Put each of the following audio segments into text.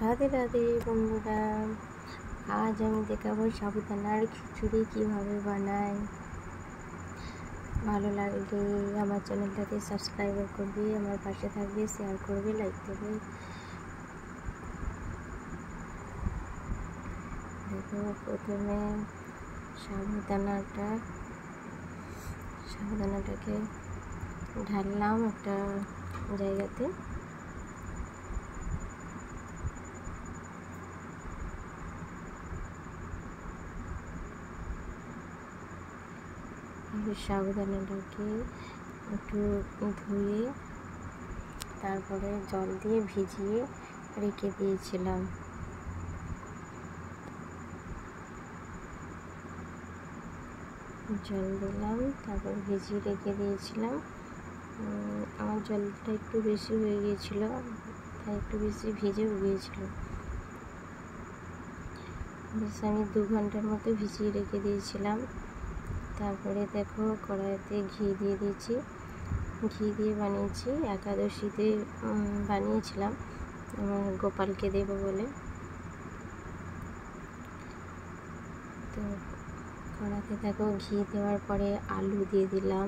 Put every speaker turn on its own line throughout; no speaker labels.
রাধে রাধে বন্ধুরা, আজ আমি দেখাবো সাবুদানার খিচুড়ি কিভাবে বানাই। ভালো লাগলে আমার চ্যানেলটাকে সাবস্ক্রাইব করবে, আমার পাশে থাকবে, শেয়ার করবে, লাইক দেবে। দেখো, প্রথমে সাবুদানাটাকে ঢাললাম একটা জায়গাতে। সাবুদানাটাকে একটু ধুয়ে তারপরে জল দিয়ে ভিজিয়ে রেখে দিয়েছিলাম। জল দিলাম, তারপর ভিজিয়ে রেখে দিয়েছিলাম। আমার জলটা একটু বেশি হয়ে গিয়েছিল, তাই একটু বেশি ভিজেও গিয়েছিল। বেশ আমি 2 ঘন্টার মতো ভিজিয়ে রেখে দিয়েছিলাম। তারপরে দেখো, কড়াইতে ঘি দিয়ে দিয়েছি। ঘি দিয়ে বানিয়েছি, একাদশীতে বানিয়েছিলাম আমার গোপালকে দেব বলে। তো কড়াইতে দেখো, ঘি দেওয়ার পরে আলু দিয়ে দিলাম।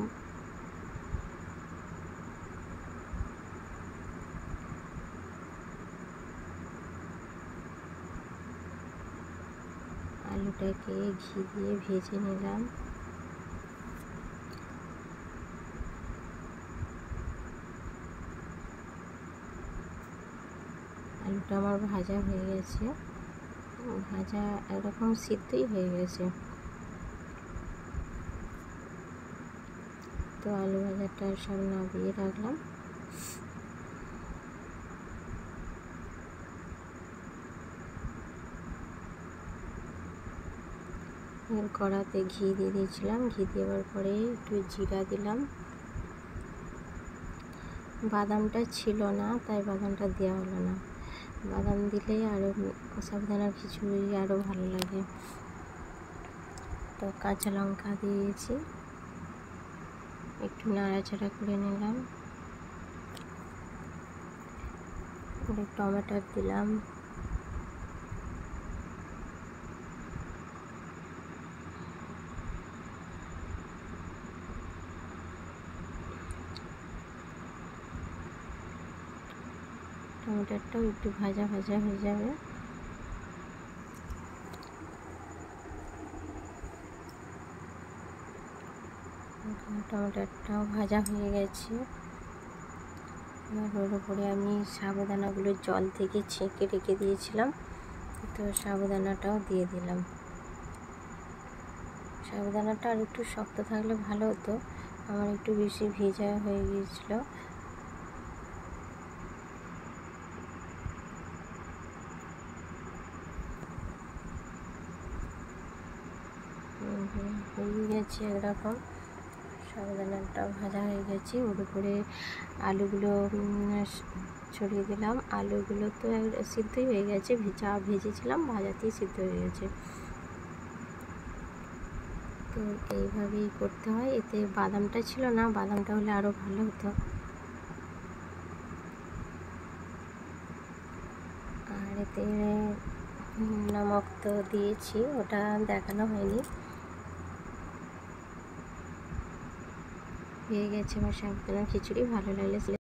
আলুটাকে ঘি দিয়ে ভেজে নিলাম। আলুটা আমার ভাজা হয়ে গেছে, ভাজা একরকম সিদ্ধই হয়ে গেছে। তো আলু ভাজাটা সব নামিয়ে রাখলাম। কড়াতে ঘি দিয়ে দিয়েছিলাম। ঘি দেওয়ার পরে একটু জিরা দিলাম। বাদামটা ছিল না, তাই বাদামটা দেওয়া হলো না। বাদাম দিলে আরও সাবুদানার খিচুড়ি আরও ভালো লাগে। তো কাঁচা লঙ্কা দিয়েছি, একটু নাড়াচাড়া করে নিলাম। টমেটো দিলাম। টমেটোটাও একটু ভাজা ভাজা হয়ে যাবে। টমেটোটাও ভাজা হয়ে গেছে। এবার ওর উপরে আমি সাবুদানাগুলো জল থেকে ছেঁকে রেখে দিয়েছিলাম, তো সাবুদানাটাও দিয়ে দিলাম। সাবুদানাটা আর একটু শক্ত থাকলে ভালো হতো, আমার একটু বেশি ভেজা হয়ে গিয়েছিল। হয়ে গেছে একরকম, সাবুদানাটা ভাজা হয়ে গেছে। ওর উপরে আলুগুলো ছড়িয়ে দিলাম। আলুগুলো তো সিদ্ধই হয়ে গেছে, যা ভেজেছিলাম ভাজাতেই সিদ্ধ হয়ে গেছে। তো এইভাবেই করতে হয়। এতে বাদামটা ছিল না, বাদামটা হলে আরও ভালো হতো। আর এতে নমক তো দিয়েছি, ওটা দেখানো হয়নি। হয়ে গেছে আমার সাবুদানার খিচুড়ি। ভালো লাগলে